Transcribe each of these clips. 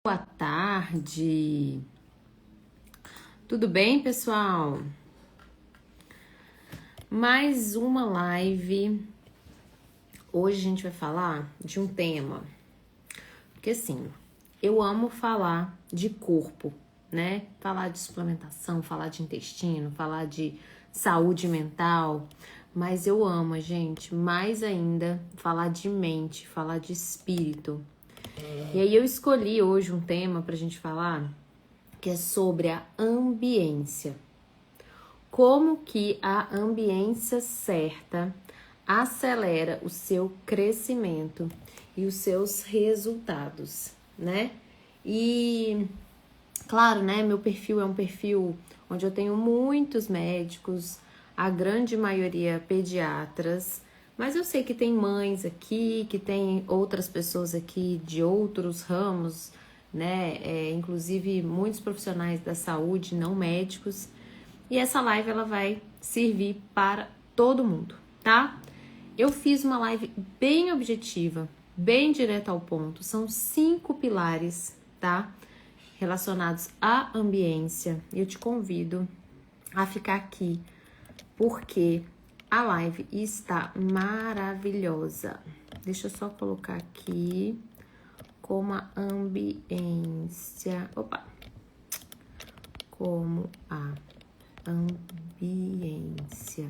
Boa tarde, tudo bem, pessoal? Mais uma live. Hoje a gente vai falar de um tema, porque assim, eu amo falar de corpo, né? Falar de suplementação, falar de intestino, falar de saúde mental, mas eu amo, gente, mais ainda falar de mente, falar de espírito. E aí eu escolhi hoje um tema pra gente falar que é sobre a ambiência. Como que a ambiência certa acelera o seu crescimento e os seus resultados, né? E, claro, né, meu perfil é um perfil onde eu tenho muitos médicos, a grande maioria pediatras, mas eu sei que tem mães aqui, que tem outras pessoas aqui de outros ramos, né? Inclusive muitos profissionais da saúde, não médicos. E essa live ela vai servir para todo mundo, tá? Eu fiz uma live bem objetiva, bem direta ao ponto. São 5 pilares, tá? Relacionados à ambiência. E eu te convido a ficar aqui, porque a live está maravilhosa. Deixa eu só colocar aqui como a ambiência. Como a ambiência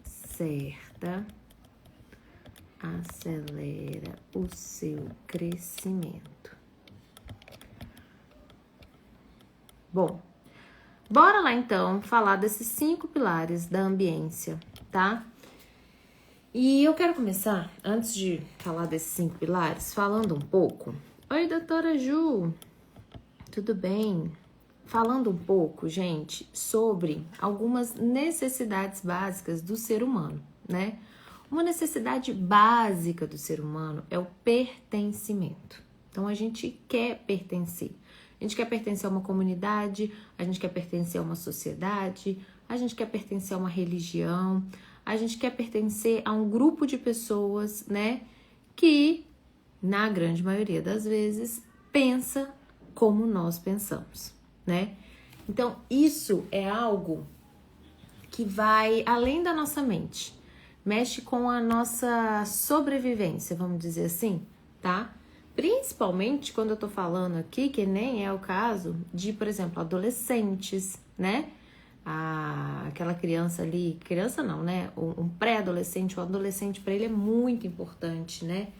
certa acelera o seu crescimento. Bom, bora lá então falar desses 5 pilares da ambiência, tá? E eu quero começar, antes de falar desses 5 pilares, falando um pouco. Oi, doutora Ju, tudo bem? Falando um pouco, gente, sobre algumas necessidades básicas do ser humano, né? Uma necessidade básica do ser humano é o pertencimento. Então, a gente quer pertencer. A gente quer pertencer a uma comunidade, a gente quer pertencer a uma sociedade, a gente quer pertencer a uma religião, a gente quer pertencer a um grupo de pessoas, né? Que, na grande maioria das vezes, pensa como nós pensamos, né? Então, isso é algo que vai além da nossa mente, mexe com a nossa sobrevivência, vamos dizer assim, tá? Principalmente quando eu tô falando aqui, que nem é o caso de, por exemplo, adolescentes, né? Aquela criança ali, criança não, né? Um pré-adolescente, o adolescente, para ele é muito importante, né?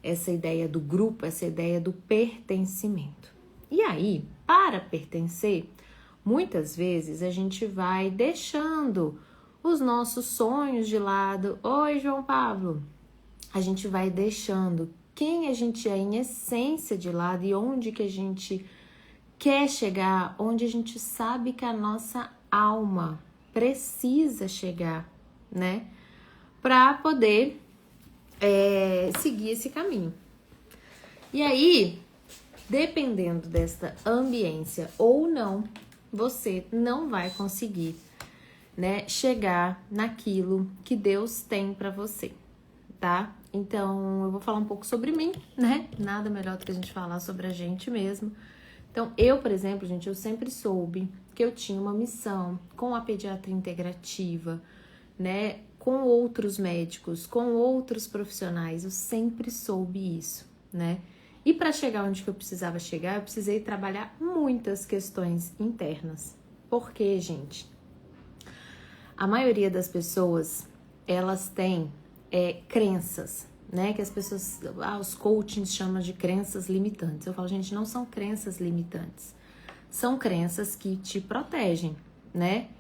Essa ideia do grupo, essa ideia do pertencimento. E aí, para pertencer, muitas vezes a gente vai deixando os nossos sonhos de lado. Oi, João Pablo! A gente vai deixando quem a gente é em essência de lado e onde que a gente quer chegar, onde a gente sabe que a nossa alma precisa chegar, né? Para poder seguir esse caminho. E aí, dependendo desta ambiência ou não, você não vai conseguir, né, chegar naquilo que Deus tem para você, tá? Então, eu vou falar um pouco sobre mim, né? Nada melhor do que a gente falar sobre a gente mesmo. Então, eu, por exemplo, gente, eu sempre soube que eu tinha uma missão com a pediatria integrativa, né? Com outros médicos, com outros profissionais, eu sempre soube isso, né? E para chegar onde que eu precisava chegar, eu precisei trabalhar muitas questões internas. Por quê, gente? A maioria das pessoas, elas têm crenças, né? Que as pessoas, os coachings chamam de crenças limitantes. Eu falo, gente, não são crenças limitantes. São crenças que te protegem, né?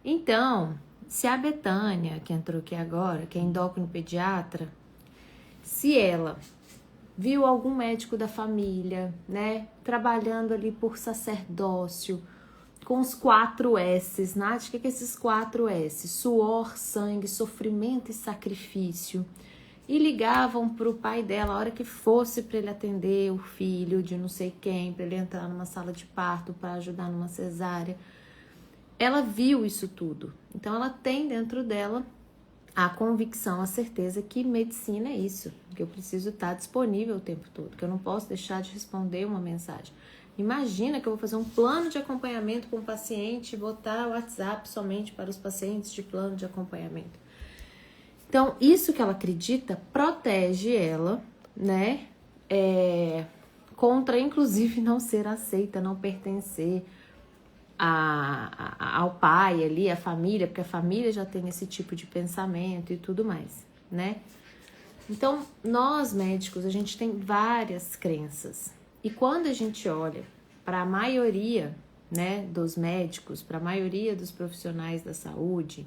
Então, se a Betânia, que entrou aqui agora, que é endócrino-pediatra, se ela viu algum médico da família, né, trabalhando ali por sacerdócio, com os 4 S's, Nath, o que é esses 4 S's? Suor, sangue, sofrimento e sacrifício. E ligavam pro pai dela a hora que fosse para ele atender o filho de não sei quem, para ele entrar numa sala de parto, para ajudar numa cesárea. Ela viu isso tudo. Então ela tem dentro dela a convicção, a certeza que medicina é isso, que eu preciso estar disponível o tempo todo, que eu não posso deixar de responder uma mensagem. Imagina que eu vou fazer um plano de acompanhamento com o paciente e botar o WhatsApp somente para os pacientes de plano de acompanhamento. Então, isso que ela acredita protege ela, né? Contra, inclusive, não ser aceita, não pertencer ao pai ali, à família, porque a família já tem esse tipo de pensamento e tudo mais, né? Então, nós médicos, a gente tem várias crenças. E quando a gente olha para a maioria, né, dos médicos, para a maioria dos profissionais da saúde,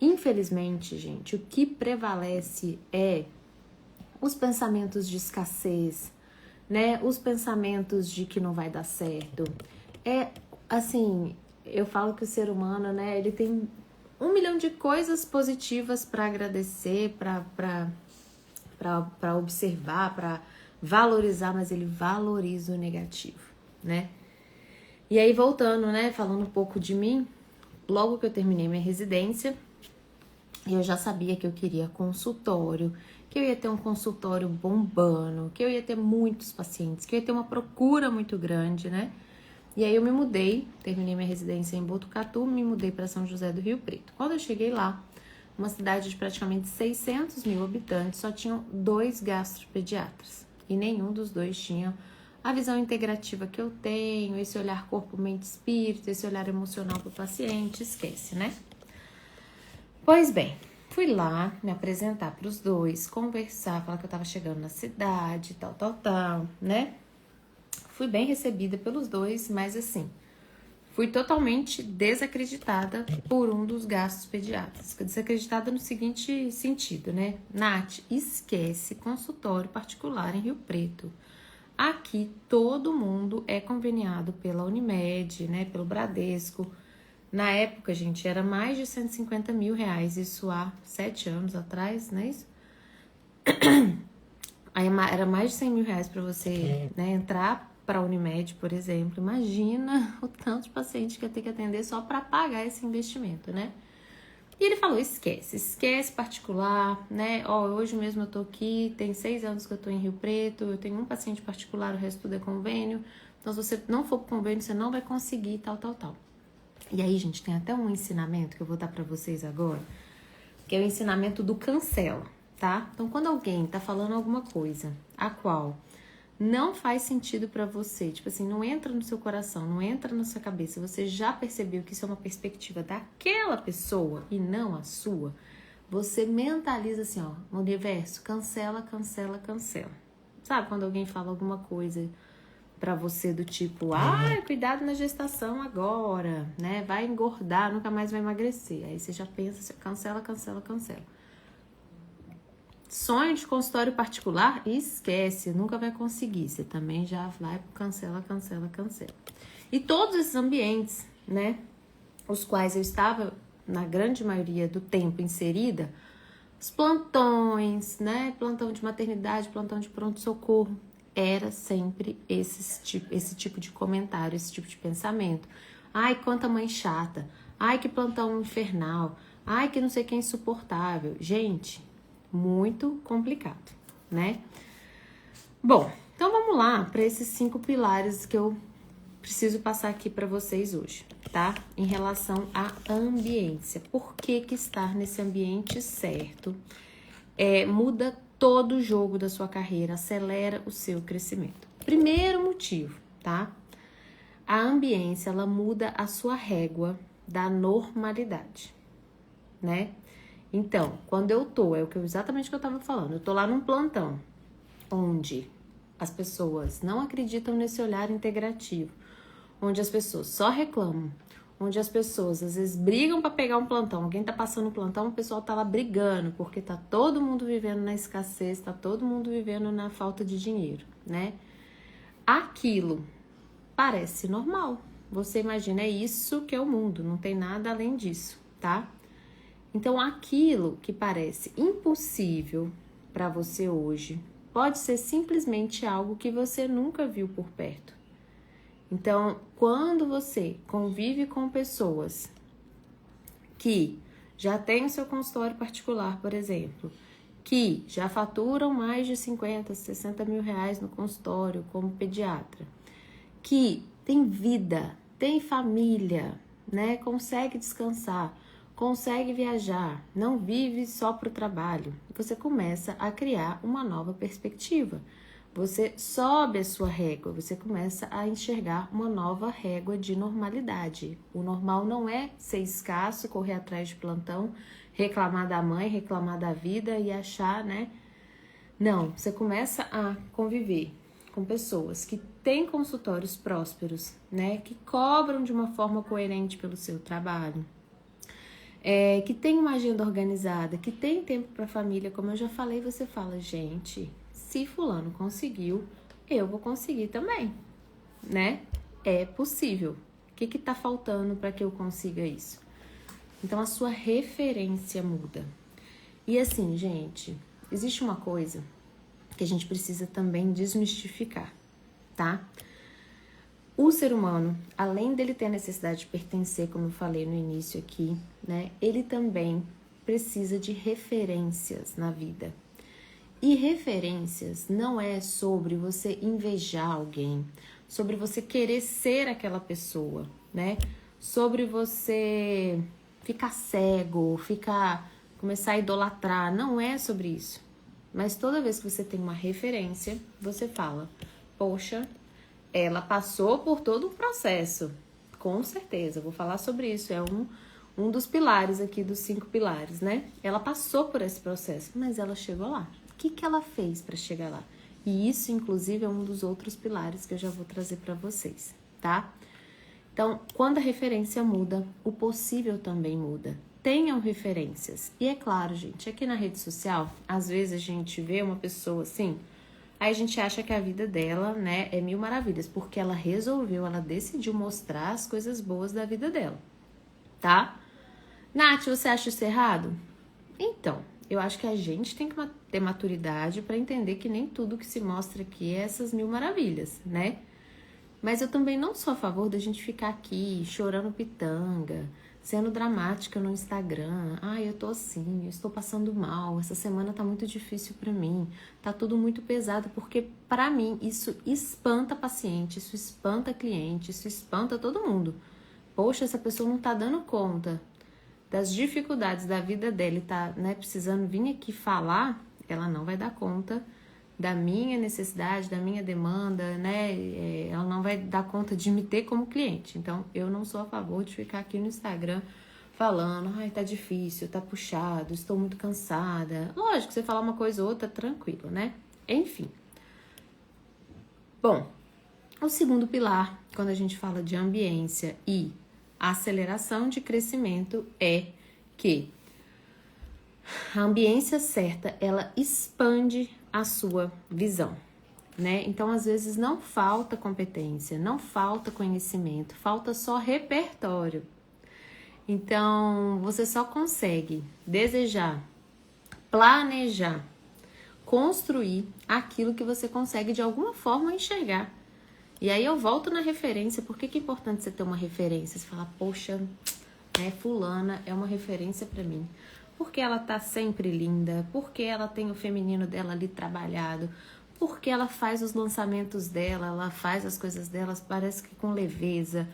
infelizmente, gente, o que prevalece é os pensamentos de escassez, né? Os pensamentos de que não vai dar certo. Assim, eu falo que o ser humano, né, ele tem 1 milhão de coisas positivas para agradecer, para observar, para valorizar, mas ele valoriza o negativo, né? E aí, voltando, né, falando um pouco de mim, logo que eu terminei minha residência, eu já sabia que eu queria consultório, que eu ia ter um consultório bombando, que eu ia ter muitos pacientes, que eu ia ter uma procura muito grande, né? E aí eu me mudei, terminei minha residência em Botucatu, me mudei para São José do Rio Preto. Quando eu cheguei lá, uma cidade de praticamente 600 mil habitantes, só tinham 2 gastropediatras. E nenhum dos 2 tinha a visão integrativa que eu tenho, esse olhar corpo, mente, espírito, esse olhar emocional para o paciente, esquece, né? Pois bem, fui lá me apresentar para os 2, conversar, falar que eu estava chegando na cidade, tal, né? Fui bem recebida pelos 2, mas assim, fui totalmente desacreditada por um dos gastos pediatras. Desacreditada no seguinte sentido, né? Nath, esquece consultório particular em Rio Preto. Aqui todo mundo é conveniado pela Unimed, né? Pelo Bradesco. Na época, gente, era mais de 150 mil reais, isso há 7 anos atrás, não é isso? Aí era mais de 100 mil reais para você, né, entrar para a Unimed, por exemplo. Imagina o tanto de paciente que ia ter que atender só para pagar esse investimento, né? E ele falou, esquece particular, né? Ó, hoje mesmo eu tô aqui, tem 6 anos que eu tô em Rio Preto, eu tenho um paciente particular, o resto tudo é convênio. Então, se você não for pro convênio, você não vai conseguir, tal. E aí, gente, tem até um ensinamento que eu vou dar para vocês agora, que é o ensinamento do cancela, tá? Então, quando alguém tá falando alguma coisa, a qual não faz sentido pra você, tipo assim, não entra no seu coração, não entra na sua cabeça, você já percebeu que isso é uma perspectiva daquela pessoa e não a sua, você mentaliza assim, ó, no universo, cancela. Sabe quando alguém fala alguma coisa pra você do tipo, cuidado na gestação agora, né, vai engordar, nunca mais vai emagrecer, aí você já pensa, cancela. Sonho de consultório particular, esquece, nunca vai conseguir. Você também já vai pro cancela. E todos esses ambientes, né, os quais eu estava, na grande maioria do tempo, inserida, os plantões, né, plantão de maternidade, plantão de pronto-socorro, era sempre esse tipo de comentário, esse tipo de pensamento. Ai, quanta mãe chata. Ai, que plantão infernal. Ai, que não sei quem insuportável. Gente, muito complicado, né? Bom, então vamos lá para esses 5 pilares que eu preciso passar aqui para vocês hoje, tá? Em relação à ambiência. Por que estar nesse ambiente certo muda todo o jogo da sua carreira, acelera o seu crescimento. Primeiro motivo, tá? A ambiência, ela muda a sua régua da normalidade, né? Então, quando eu tô, exatamente o que eu tava falando, eu tô lá num plantão, onde as pessoas não acreditam nesse olhar integrativo, onde as pessoas só reclamam, onde as pessoas às vezes brigam para pegar um plantão, alguém tá passando um plantão, o pessoal tá lá brigando, porque tá todo mundo vivendo na escassez, tá todo mundo vivendo na falta de dinheiro, né? Aquilo parece normal, você imagina, é isso que é o mundo, não tem nada além disso, tá? Então, aquilo que parece impossível para você hoje pode ser simplesmente algo que você nunca viu por perto. Então, quando você convive com pessoas que já têm o seu consultório particular, por exemplo, que já faturam mais de 50, 60 mil reais no consultório como pediatra, que tem vida, tem família, né? Consegue descansar, consegue viajar, não vive só para o trabalho. Você começa a criar uma nova perspectiva. Você sobe a sua régua, você começa a enxergar uma nova régua de normalidade. O normal não é ser escasso, correr atrás de plantão, reclamar da mãe, reclamar da vida e achar, né? Não, você começa a conviver com pessoas que têm consultórios prósperos, né? Que cobram de uma forma coerente pelo seu trabalho. Que tem uma agenda organizada, que tem tempo para a família, como eu já falei, você fala, gente, se fulano conseguiu, eu vou conseguir também, né? É possível. O que tá faltando para que eu consiga isso? Então, a sua referência muda. E assim, gente, existe uma coisa que a gente precisa também desmistificar, tá? O ser humano, além dele ter a necessidade de pertencer, como eu falei no início aqui, né? Ele também precisa de referências na vida. E referências não é sobre você invejar alguém, sobre você querer ser aquela pessoa, né? Sobre você ficar cego, começar a idolatrar, não é sobre isso. Mas toda vez que você tem uma referência, você fala, poxa, ela passou por todo um processo, com certeza, vou falar sobre isso, é um dos pilares aqui, dos 5 pilares, né? Ela passou por esse processo, mas ela chegou lá. O que ela fez para chegar lá? E isso, inclusive, é um dos outros pilares que eu já vou trazer para vocês, tá? Então, quando a referência muda, o possível também muda. Tenham referências. E é claro, gente, aqui na rede social, às vezes a gente vê uma pessoa assim, aí a gente acha que a vida dela, né, é mil maravilhas, porque ela decidiu mostrar as coisas boas da vida dela, tá? Nath, você acha isso errado? Então, eu acho que a gente tem que ter maturidade para entender que nem tudo que se mostra aqui é essas mil maravilhas, né? Mas eu também não sou a favor da gente ficar aqui chorando pitanga, sendo dramática no Instagram. Eu tô assim, eu estou passando mal, essa semana tá muito difícil para mim, tá tudo muito pesado, porque para mim isso espanta paciente, isso espanta cliente, isso espanta todo mundo. Poxa, essa pessoa não tá dando conta das dificuldades da vida dela e tá, né, precisando vir aqui falar, ela não vai dar conta da minha necessidade, da minha demanda, né? Ela não vai dar conta de me ter como cliente. Então, eu não sou a favor de ficar aqui no Instagram falando, tá difícil, tá puxado, estou muito cansada. Lógico, você falar uma coisa ou outra, tranquilo, né? Enfim. Bom, o segundo pilar, quando a gente fala de ambiência e aceleração de crescimento, é que a ambiência certa, ela expande a sua visão, né? Então, às vezes, não falta competência, não falta conhecimento, falta só repertório. Então, você só consegue desejar, planejar, construir aquilo que você consegue de alguma forma enxergar. E aí eu volto na referência. Por que é importante você ter uma referência? Você fala, poxa, fulana é uma referência para mim. Porque ela tá sempre linda, porque ela tem o feminino dela ali trabalhado, porque ela faz os lançamentos dela, ela faz as coisas delas, parece que com leveza.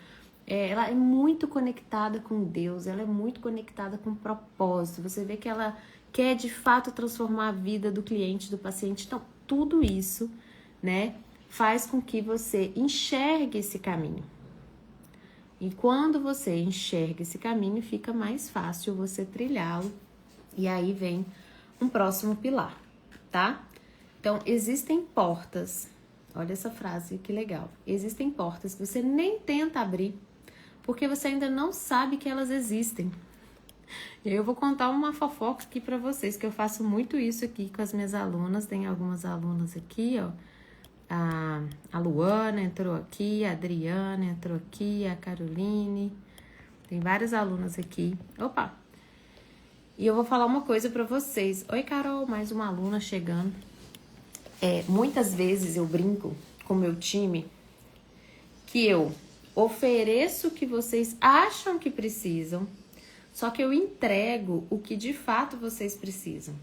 Ela é muito conectada com Deus, ela é muito conectada com propósito. Você vê que ela quer de fato transformar a vida do cliente, do paciente. Então, tudo isso, né, faz com que você enxergue esse caminho. E quando você enxerga esse caminho, fica mais fácil você trilhá-lo. E aí vem um próximo pilar, tá? Então, existem portas. Olha essa frase, que legal. Existem portas que você nem tenta abrir, porque você ainda não sabe que elas existem. E eu vou contar uma fofoca aqui pra vocês, que eu faço muito isso aqui com as minhas alunas. Tem algumas alunas aqui, ó. A Luana entrou aqui, a Adriana entrou aqui, a Caroline. Tem várias alunas aqui. Opa! E eu vou falar uma coisa pra vocês. Oi, Carol, mais uma aluna chegando. Muitas vezes eu brinco com o meu time que eu ofereço o que vocês acham que precisam Só que eu entrego o que de fato vocês precisam.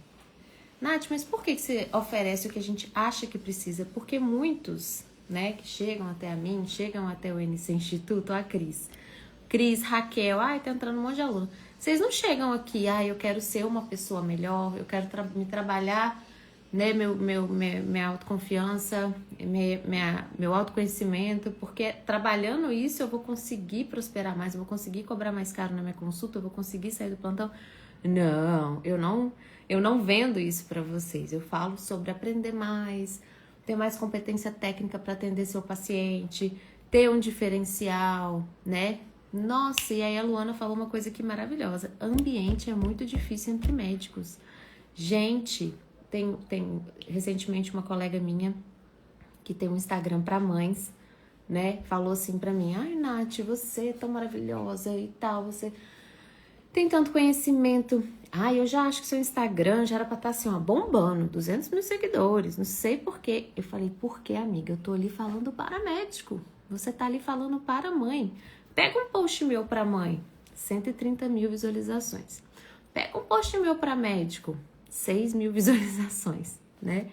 Nath, mas por que você oferece o que a gente acha que precisa? Porque muitos, né, que chegam até a mim, chegam até o NC Instituto, a Cris, Raquel, tá entrando um monte de aluno. Vocês não chegam aqui, eu quero ser uma pessoa melhor, eu quero me trabalhar, né, minha autoconfiança, meu autoconhecimento, porque trabalhando isso eu vou conseguir prosperar mais, eu vou conseguir cobrar mais caro na minha consulta, eu vou conseguir sair do plantão. Não, eu não vendo isso para vocês. Eu falo sobre aprender mais, ter mais competência técnica para atender seu paciente, ter um diferencial, né? Nossa, e aí a Luana falou uma coisa aqui maravilhosa. Ambiente é muito difícil entre médicos. Gente, tem recentemente uma colega minha que tem um Instagram para mães, né? Falou assim para mim: ai, Nath, você é tão maravilhosa e tal, você tem tanto conhecimento. Eu já acho que seu Instagram já era pra estar assim, ó, bombando, 200 mil seguidores, não sei por quê. Eu falei, por quê, amiga? Eu tô ali falando para médico, você tá ali falando para mãe. Pega um post meu pra mãe, 130 mil visualizações. Pega um post meu pra médico, 6 mil visualizações, né?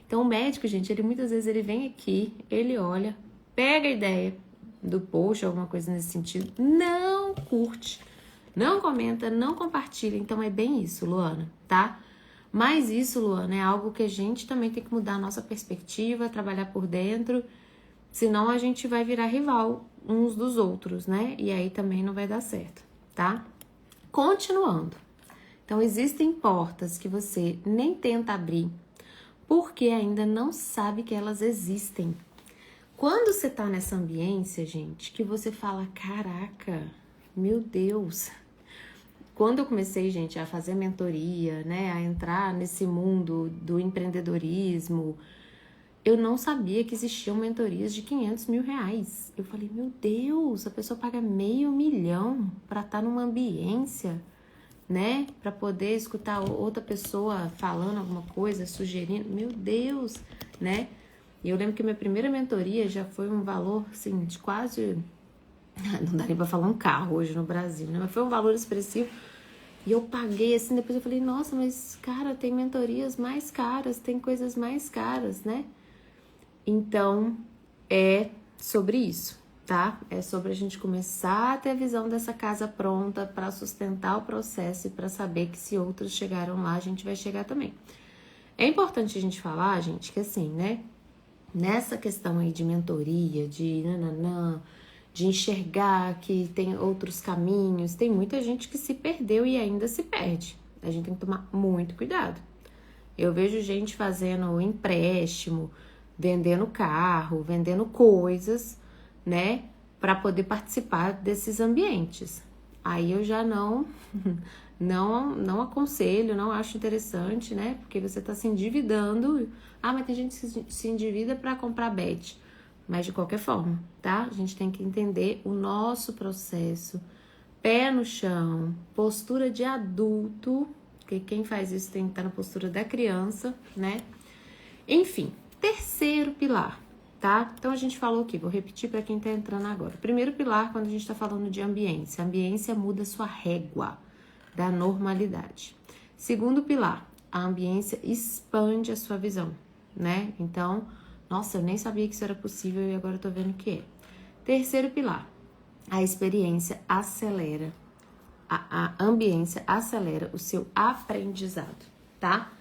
Então o médico, gente, ele muitas vezes ele vem aqui, ele olha, pega a ideia do post, alguma coisa nesse sentido, não curte, não comenta, não compartilha. Então é bem isso, Luana, tá? Mas isso, Luana, é algo que a gente também tem que mudar a nossa perspectiva, trabalhar por dentro, senão a gente vai virar rival uns dos outros, né? E aí também não vai dar certo, tá? Continuando. Então existem portas que você nem tenta abrir porque ainda não sabe que elas existem. Quando você tá nessa ambiência, gente, que você fala, caraca, meu Deus. Quando eu comecei, gente, a fazer mentoria, né, a entrar nesse mundo do empreendedorismo, eu não sabia que existiam mentorias de 500 mil reais. Eu falei, meu Deus, a pessoa paga $500 mil para estar numa ambiência, né, para poder escutar outra pessoa falando alguma coisa, sugerindo, meu Deus, né? E eu lembro que minha primeira mentoria já foi um valor, assim, de quase... Não dá nem pra falar um carro hoje no Brasil, né? Mas foi um valor expressivo. E eu paguei, assim, depois eu falei, nossa, mas, cara, tem mentorias mais caras, tem coisas mais caras, né? Então, é sobre isso, tá? É sobre a gente começar a ter a visão dessa casa pronta para sustentar o processo e para saber que se outros chegaram lá, a gente vai chegar também. É importante a gente falar, gente, que assim, né? Nessa questão aí de mentoria, de de enxergar que tem outros caminhos, tem muita gente que se perdeu e ainda se perde. A gente tem que tomar muito cuidado. Eu vejo gente fazendo empréstimo, vendendo carro, vendendo coisas, né, para poder participar desses ambientes. Aí eu já não aconselho, não acho interessante, né, porque você está se endividando. Mas tem gente que se endivida para comprar bet. Mas de qualquer forma, tá? A gente tem que entender o nosso processo, pé no chão, postura de adulto, porque quem faz isso tem que estar na postura da criança, né? Enfim, terceiro pilar, tá? Então a gente falou aqui, vou repetir para quem tá entrando agora. Primeiro pilar, quando a gente tá falando de ambiência, a ambiência muda sua régua da normalidade. Segundo pilar, a ambiência expande a sua visão, né? Então, nossa, eu nem sabia que isso era possível e agora eu tô vendo que é. Terceiro pilar, a experiência acelera, a ambiência acelera o seu aprendizado, tá?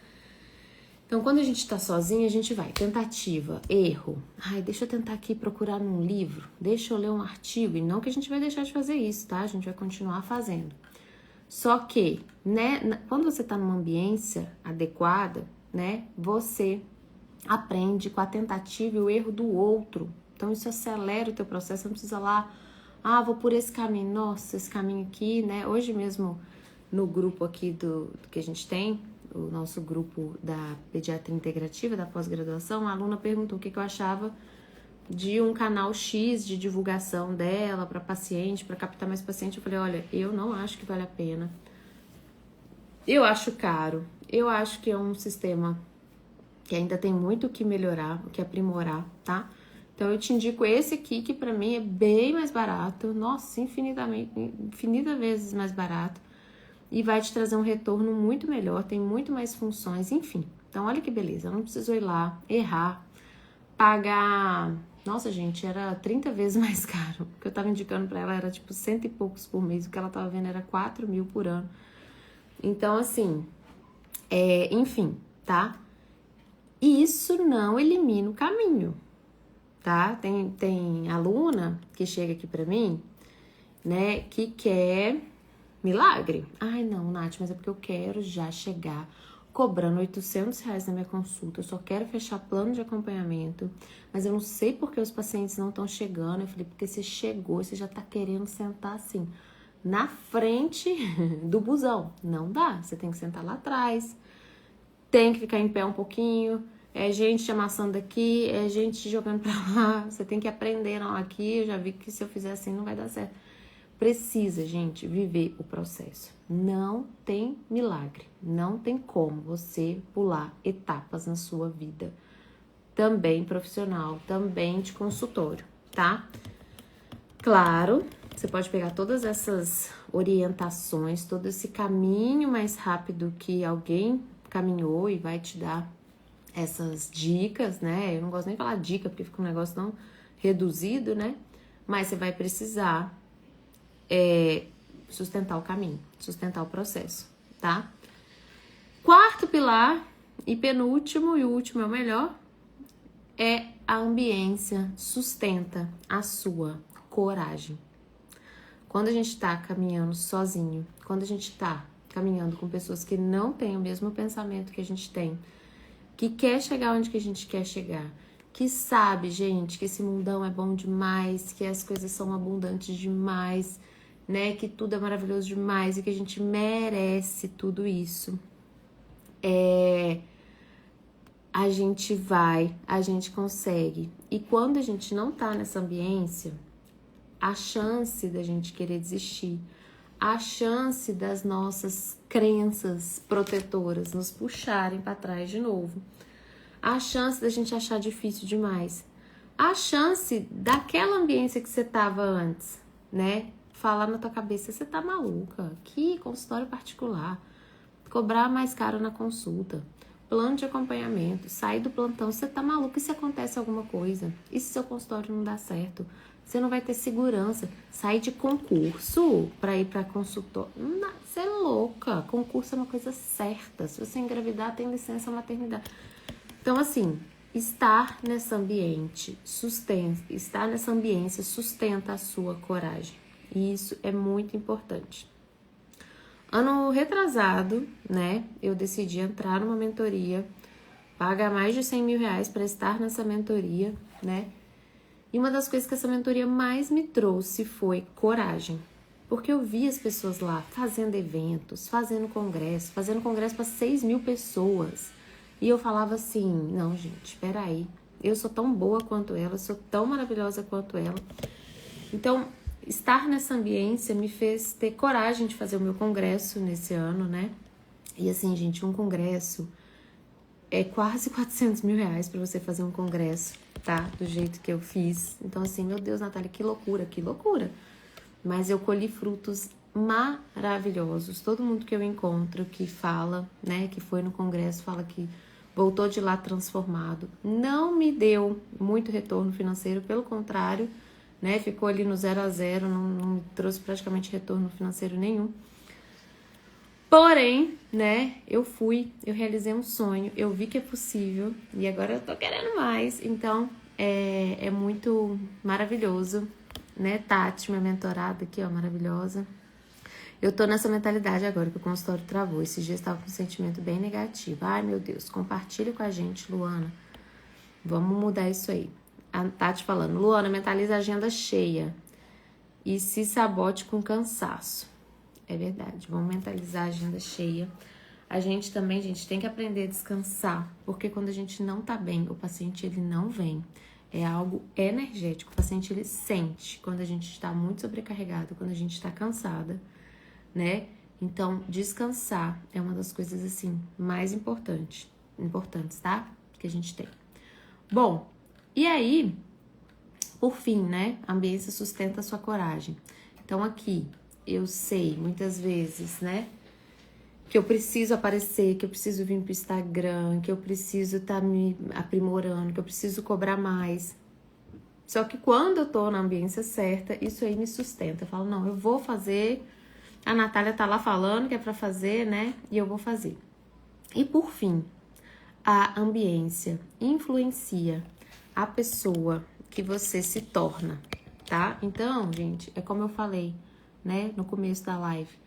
Então, quando a gente tá sozinha, a gente vai, tentativa, erro. Deixa eu tentar aqui procurar num livro, deixa eu ler um artigo. E não que a gente vai deixar de fazer isso, tá? A gente vai continuar fazendo. Só que, né, quando você tá numa ambiência adequada, né, você aprende com a tentativa e o erro do outro. Então, isso acelera o teu processo. Você não precisa lá, vou por esse caminho. Nossa, esse caminho aqui, né? Hoje mesmo, no grupo aqui do que a gente tem, o nosso grupo da pediatria integrativa, da pós-graduação, a aluna perguntou o que eu achava de um canal X de divulgação dela para paciente, para captar mais paciente. Eu falei, olha, eu não acho que vale a pena. Eu acho caro. Eu acho que é um sistema que ainda tem muito o que melhorar, o que aprimorar, tá? Então, eu te indico esse aqui, que pra mim é bem mais barato. Nossa, infinitas vezes mais barato. e vai te trazer um retorno muito melhor, tem muito mais funções, enfim. Então, olha que beleza, ela não precisou ir lá, errar, pagar... Nossa, gente, era 30 vezes mais caro. O que eu tava indicando pra ela era tipo 100 e poucos por mês, o que ela tava vendo era 4 mil por ano. Então, assim, enfim, tá? E isso não elimina o caminho, tá? Tem aluna que chega aqui pra mim, né, que quer milagre. Ai, não, Nath, mas é porque eu quero já chegar cobrando R$ 800 na minha consulta. Eu só quero fechar plano de acompanhamento, mas eu não sei porque os pacientes não estão chegando. Eu falei, porque você chegou, você já tá querendo sentar assim, na frente do busão. Não dá, você tem que sentar lá atrás, tem que ficar em pé um pouquinho, é gente te amassando aqui, é gente te jogando pra lá, você tem que aprender, não, aqui eu já vi que se eu fizer assim não vai dar certo. Precisa, gente, viver o processo. Não tem milagre, não tem como você pular etapas na sua vida. Também profissional, também de consultório, tá? Claro, você pode pegar todas essas orientações, todo esse caminho mais rápido que alguém caminhou e vai te dar essas dicas, né? Eu não gosto nem de falar dica, porque fica um negócio tão reduzido, né? Mas você vai precisar sustentar o caminho, sustentar o processo, tá? Quarto pilar e penúltimo, e o último é o melhor, é a ambiência sustenta a sua coragem. Quando a gente tá caminhando sozinho, quando a gente tá caminhando com pessoas que não têm o mesmo pensamento que a gente tem, que quer chegar onde que a gente quer chegar, que sabe, gente, que esse mundão é bom demais, que as coisas são abundantes demais, né, que tudo é maravilhoso demais e que a gente merece tudo isso. A gente consegue. E quando a gente não tá nessa ambiência, a chance da gente querer desistir, a chance das nossas crenças protetoras nos puxarem para trás de novo, a chance da gente achar difícil demais, a chance daquela ambiência que você tava antes, né? Falar na tua cabeça, você tá maluca, que consultório particular, cobrar mais caro na consulta, plano de acompanhamento, sair do plantão, você tá maluca, e se acontece alguma coisa? E se seu consultório não dá certo? Você não vai ter segurança. Sair de concurso para ir para consultório, você é louca, concurso é uma coisa certa, se você engravidar tem licença maternidade. Então, assim, estar nesse ambiente sustenta a sua coragem. E isso é muito importante. Ano retrasado, né, eu decidi entrar numa mentoria, pagar mais de R$100 mil para estar nessa mentoria, né? E uma das coisas que essa mentoria mais me trouxe foi coragem. Porque eu vi as pessoas lá fazendo eventos, fazendo congresso para 6 mil pessoas. E eu falava assim, não, gente, peraí, eu sou tão boa quanto ela, sou tão maravilhosa quanto ela. Então, estar nessa ambiência me fez ter coragem de fazer o meu congresso nesse ano, né? E assim, gente, um congresso é quase R$400 mil para você fazer um congresso, tá? Do jeito que eu fiz. Então, assim, meu Deus, Natália, que loucura, que loucura. Mas eu colhi frutos maravilhosos. Todo mundo que eu encontro que fala, né, que foi no congresso, fala que voltou de lá transformado. Não me deu muito retorno financeiro, pelo contrário, né, ficou ali no 0 a 0, não me trouxe praticamente retorno financeiro nenhum. Porém, né, eu realizei um sonho, eu vi que é possível e agora eu tô querendo mais. Então, é muito maravilhoso, né, Tati, minha mentorada aqui, ó, maravilhosa. Eu tô nessa mentalidade agora que o consultório travou. Esses dias estava com um sentimento bem negativo. Ai, meu Deus, compartilha com a gente, Luana. Vamos mudar isso aí. A Tati falando, Luana, mentaliza a agenda cheia e se sabote com cansaço. É verdade, vamos mentalizar a agenda cheia. A gente também, gente, tem que aprender a descansar, porque quando a gente não tá bem, o paciente, ele não vem. É algo energético, o paciente, ele sente quando a gente está muito sobrecarregado, quando a gente está cansada, né? Então, descansar é uma das coisas, assim, mais importantes, tá? Que a gente tem. Bom, e aí, por fim, né? A ambiência sustenta a sua coragem. Então, aqui, eu sei, muitas vezes, né? que eu preciso aparecer, que eu preciso vir pro Instagram, que eu preciso estar me aprimorando, que eu preciso cobrar mais. Só que quando eu tô na ambiência certa, isso aí me sustenta. Eu falo, não, eu vou fazer. A Natália tá lá falando que é pra fazer, né? E eu vou fazer. E por fim, a ambiência influencia a pessoa que você se torna, tá? Então, gente, é como eu falei, né, no começo da live.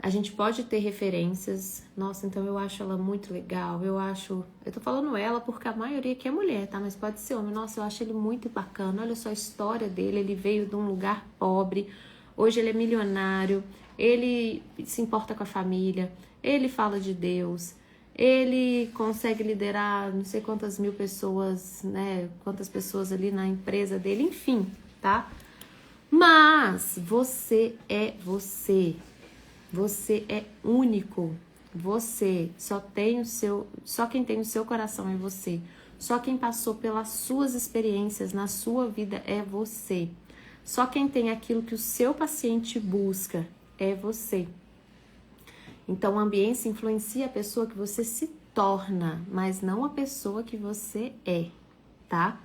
A gente pode ter referências. Nossa, então eu acho ela muito legal. Eu tô falando ela porque a maioria aqui é mulher, tá? Mas pode ser homem. Nossa, eu acho ele muito bacana. Olha só a história dele. Ele veio de um lugar pobre. Hoje ele é milionário. Ele se importa com a família. Ele fala de Deus. Ele consegue liderar não sei quantas mil pessoas, né? Quantas pessoas ali na empresa dele. Enfim, tá? Mas você é você. Você é único. Você só quem tem o seu coração é você. Só quem passou pelas suas experiências na sua vida é você. Só quem tem aquilo que o seu paciente busca é você. Então, a ambiência influencia a pessoa que você se torna, mas não a pessoa que você é, tá?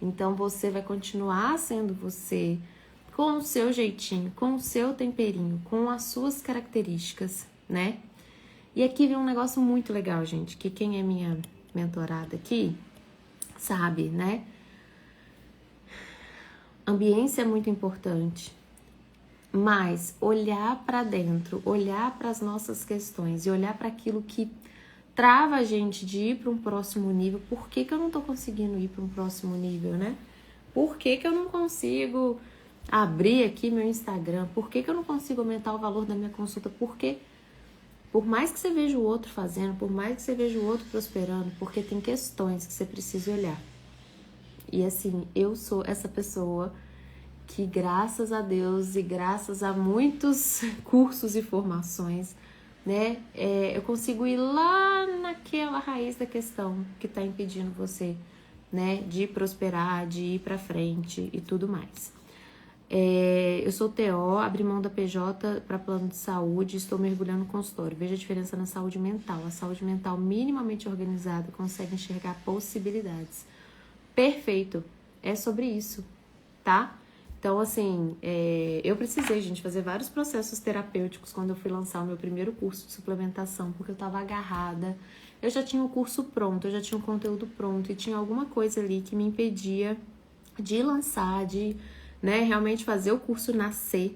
Então, você vai continuar sendo você, com o seu jeitinho, com o seu temperinho, com as suas características, né? E aqui vem um negócio muito legal, gente, que quem é minha mentorada aqui sabe, né? Ambiência é muito importante, mas olhar para dentro, olhar para as nossas questões e olhar para aquilo que trava a gente de ir para um próximo nível. Por que eu não tô conseguindo ir para um próximo nível, né? Por que eu não consigo abrir aqui meu Instagram? Por que eu não consigo aumentar o valor da minha consulta? Porque por mais que você veja o outro fazendo, por mais que você veja o outro prosperando, porque tem questões que você precisa olhar. E assim, eu sou essa pessoa que, graças a Deus e graças a muitos cursos e formações, né, eu consigo ir lá naquela raiz da questão que está impedindo você, né, de prosperar, de ir para frente e tudo mais. Eu sou TO, abri mão da PJ para plano de saúde, estou mergulhando no consultório. Veja a diferença na saúde mental. A saúde mental minimamente organizada consegue enxergar possibilidades. Perfeito, é sobre isso, tá? Então, assim, eu precisei, gente, fazer vários processos terapêuticos quando eu fui lançar o meu primeiro curso de suplementação, porque eu tava agarrada. Eu já tinha o curso pronto, eu já tinha o conteúdo pronto e tinha alguma coisa ali que me impedia de lançar, de, né, realmente fazer o curso nascer.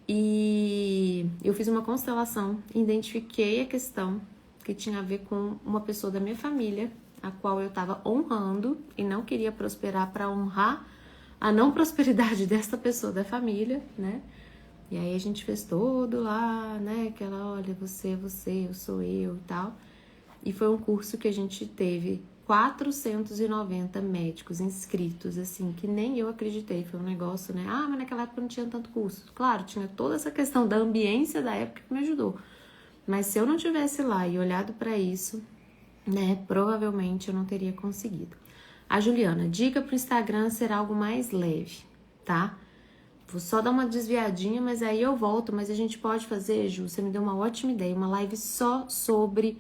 E eu fiz uma constelação, identifiquei a questão que tinha a ver com uma pessoa da minha família, a qual eu estava honrando e não queria prosperar para honrar a não prosperidade dessa pessoa da família, né? E aí a gente fez todo lá, né? Aquela, olha, você é você, eu sou eu e tal. E foi um curso que a gente teve 490 médicos inscritos, assim, que nem eu acreditei. Foi um negócio, né? Ah, mas naquela época não tinha tanto curso. Claro, tinha toda essa questão da ambiência da época que me ajudou. Mas se eu não tivesse lá e olhado para isso, né, provavelmente eu não teria conseguido. A Juliana, dica pro Instagram ser algo mais leve, tá? Vou só dar uma desviadinha, mas aí eu volto. Mas a gente pode fazer, Ju, você me deu uma ótima ideia, uma live só sobre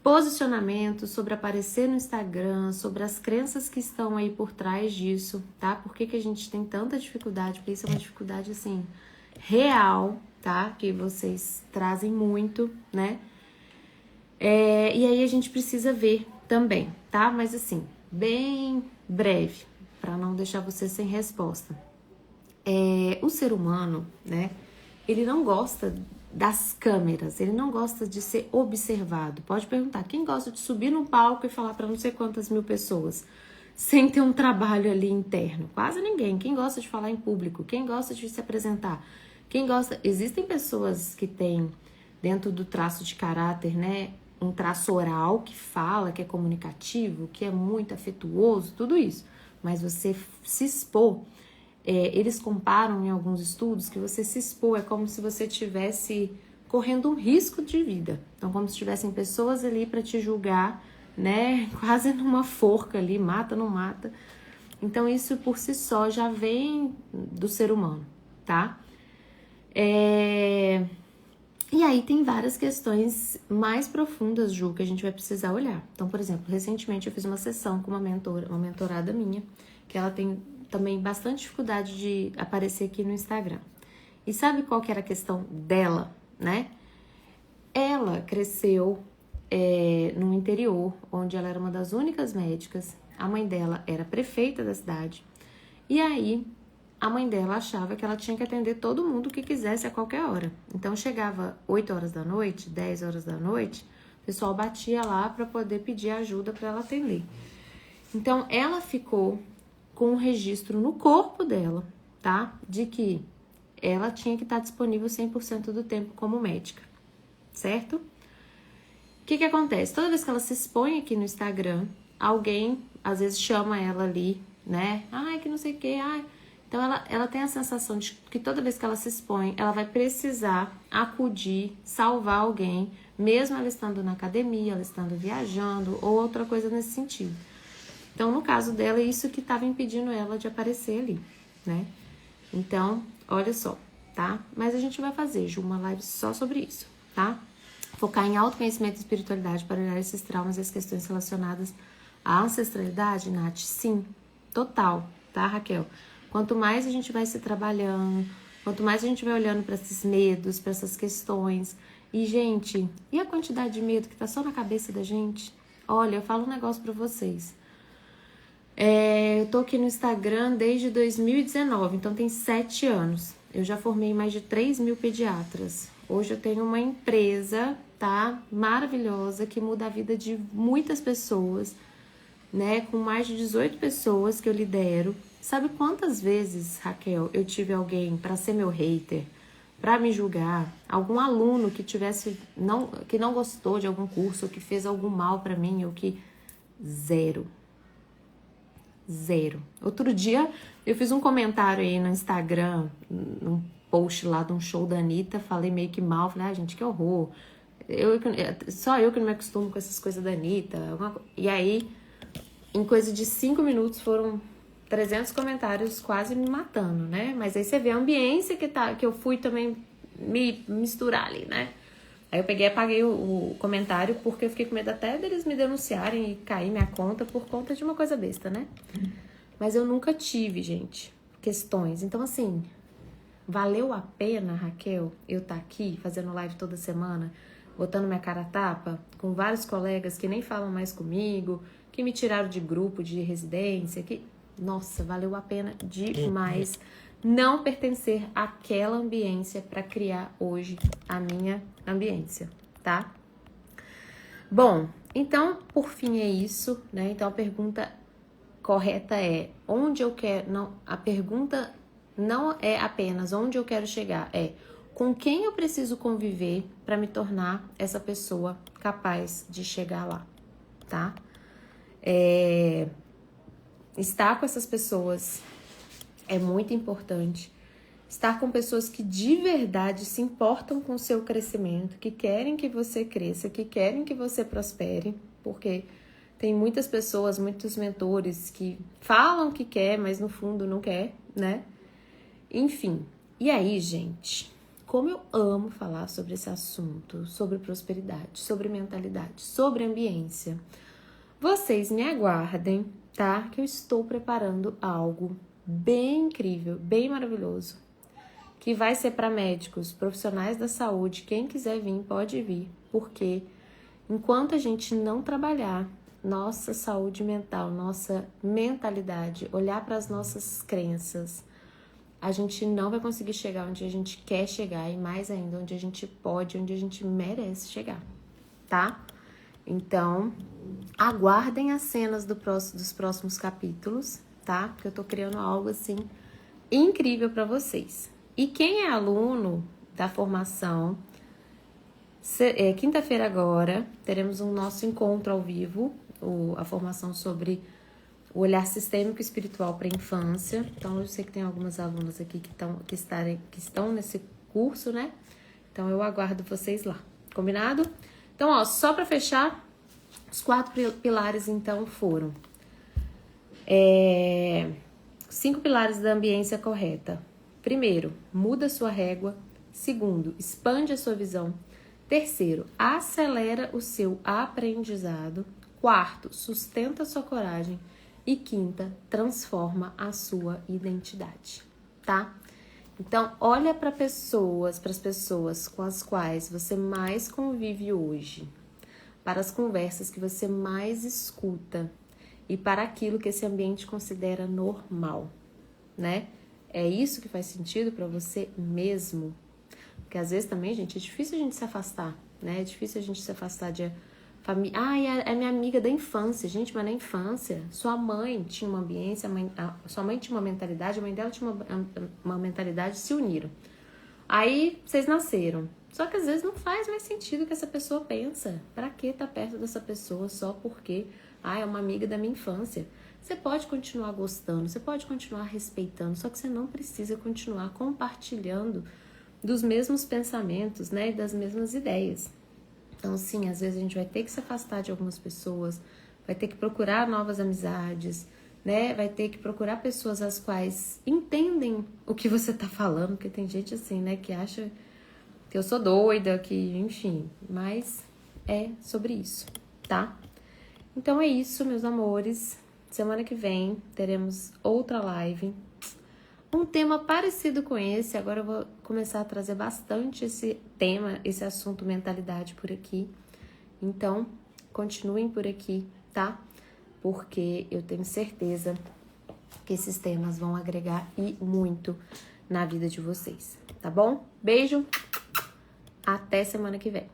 posicionamento, sobre aparecer no Instagram, sobre as crenças que estão aí por trás disso, tá? Por que a gente tem tanta dificuldade? Porque isso é uma dificuldade, assim, real, tá? Que vocês trazem muito, né? E aí a gente precisa ver também, tá? Mas assim, bem breve, para não deixar você sem resposta. O ser humano, né? Ele não gosta das câmeras, ele não gosta de ser observado. Pode perguntar, quem gosta de subir no palco e falar para não sei quantas mil pessoas, sem ter um trabalho ali interno? Quase ninguém. Quem gosta de falar em público? Quem gosta de se apresentar? Quem gosta... Existem pessoas que têm, dentro do traço de caráter, né, um traço oral que fala, que é comunicativo, que é muito afetuoso, tudo isso. Mas você se expor... eles comparam em alguns estudos que você se expor é como se você estivesse correndo um risco de vida. Então, como se tivessem pessoas ali para te julgar, né? Quase numa forca ali, mata, não mata. Então, isso por si só já vem do ser humano, tá? E aí tem várias questões mais profundas, Ju, que a gente vai precisar olhar. Então, por exemplo, recentemente eu fiz uma sessão com uma mentorada minha, que ela tem também bastante dificuldade de aparecer aqui no Instagram. E sabe qual que era a questão dela, né? Ela cresceu no interior, onde ela era uma das únicas médicas. A mãe dela era prefeita da cidade. E aí, a mãe dela achava que ela tinha que atender todo mundo que quisesse a qualquer hora. Então, chegava 8 horas da noite, 10 horas da noite, o pessoal batia lá para poder pedir ajuda para ela atender. Então, ela ficou com um registro no corpo dela, tá? De que ela tinha que estar disponível 100% do tempo como médica, certo? O que acontece? Toda vez que ela se expõe aqui no Instagram, alguém às vezes chama ela ali, né? Ai, que não sei o que, ai. Então ela tem a sensação de que toda vez que ela se expõe, ela vai precisar acudir, salvar alguém, mesmo ela estando na academia, ela estando viajando ou outra coisa nesse sentido. Então, no caso dela, é isso que estava impedindo ela de aparecer ali, né? Então, olha só, tá? Mas a gente vai fazer, Ju, uma live só sobre isso, tá? Focar em autoconhecimento e espiritualidade para olhar esses traumas e as questões relacionadas à ancestralidade, Nath? Sim, total, tá, Raquel? Quanto mais a gente vai se trabalhando, quanto mais a gente vai olhando para esses medos, para essas questões. E, gente, e a quantidade de medo que tá só na cabeça da gente? Olha, eu falo um negócio para vocês. Eu tô aqui no Instagram desde 2019, então tem 7 anos. Eu já formei mais de 3.000 pediatras. Hoje eu tenho uma empresa, tá? Maravilhosa, que muda a vida de muitas pessoas, né? Com mais de 18 pessoas que eu lidero. Sabe quantas vezes, Raquel, eu tive alguém para ser meu hater, para me julgar? Algum aluno que que não gostou de algum curso, ou que fez algum mal para mim, ou que... Zero. Outro dia eu fiz um comentário aí no Instagram, num post lá de um show da Anitta, falei meio que mal, falei, gente, que horror. Só eu que não me acostumo com essas coisas da Anitta. E aí, em coisa de 5 minutos, foram 300 comentários quase me matando, né? Mas aí você vê a ambiência que eu fui também me misturar ali, né? Aí eu peguei e apaguei o comentário porque eu fiquei com medo até deles me denunciarem e cair minha conta por conta de uma coisa besta, né? Mas eu nunca tive, gente, questões. Então, assim, valeu a pena, Raquel, eu estar aqui fazendo live toda semana, botando minha cara a tapa, com vários colegas que nem falam mais comigo, que me tiraram de grupo de residência, que... Nossa, valeu a pena demais não pertencer àquela ambiência para criar hoje a minha ambiência, tá? Bom, então, por fim é isso, né? Então, a pergunta correta é onde eu quero... Não, a pergunta não é apenas onde eu quero chegar, é com quem eu preciso conviver para me tornar essa pessoa capaz de chegar lá, tá? Estar com essas pessoas é muito importante. Estar com pessoas que de verdade se importam com o seu crescimento, que querem que você cresça, que querem que você prospere, porque tem muitas pessoas, muitos mentores que falam que quer, mas no fundo não quer, né? Enfim, e aí, gente, como eu amo falar sobre esse assunto, sobre prosperidade, sobre mentalidade, sobre ambiência. Vocês me aguardem, tá? Que eu estou preparando algo bem incrível, bem maravilhoso, que vai ser para médicos, profissionais da saúde. Quem quiser vir, pode vir, porque enquanto a gente não trabalhar nossa saúde mental, nossa mentalidade, olhar para as nossas crenças, a gente não vai conseguir chegar onde a gente quer chegar e mais ainda onde a gente pode, onde a gente merece chegar, tá? Então, aguardem as cenas dos próximos capítulos, tá? Porque eu tô criando algo assim incrível para vocês. E quem é aluno da formação, quinta-feira agora, teremos um nosso encontro ao vivo, a formação sobre o olhar sistêmico e espiritual para a infância. Então, eu sei que tem algumas alunas aqui que estão nesse curso, né? Então, eu aguardo vocês lá. Combinado? Então, ó, só para fechar, os 4 pilares, então, foram 5 pilares da ambiência correta. Primeiro, muda sua régua, Segundo, expande a sua visão. Terceiro, acelera o seu aprendizado. Quarto, sustenta a sua coragem. E quinta, transforma a sua identidade, tá? Então, olha para as pessoas com as quais você mais convive hoje, para as conversas que você mais escuta e para aquilo que esse ambiente considera normal, né? É isso que faz sentido para você mesmo? Porque às vezes também, gente, é difícil a gente se afastar, né? É difícil a gente se afastar de família. Ah, é minha amiga da infância. Gente, mas na infância, sua mãe tinha uma ambiência, sua mãe tinha uma mentalidade, a mãe dela tinha uma mentalidade, se uniram. Aí, vocês nasceram. Só que às vezes não faz mais sentido o que essa pessoa pensa. Pra que tá perto dessa pessoa só porque, é uma amiga da minha infância? Você pode continuar gostando, você pode continuar respeitando, só que você não precisa continuar compartilhando dos mesmos pensamentos, né, e das mesmas ideias. Então, sim, às vezes a gente vai ter que se afastar de algumas pessoas, vai ter que procurar novas amizades, né, vai ter que procurar pessoas as quais entendem o que você tá falando, porque tem gente assim, né, que acha que eu sou doida, que, enfim, mas é sobre isso, tá? Então é isso, meus amores. Semana que vem teremos outra live. Um tema parecido com esse, agora eu vou começar a trazer bastante esse tema, esse assunto mentalidade por aqui. Então, continuem por aqui, tá? Porque eu tenho certeza que esses temas vão agregar e muito na vida de vocês, tá bom? Beijo, até semana que vem.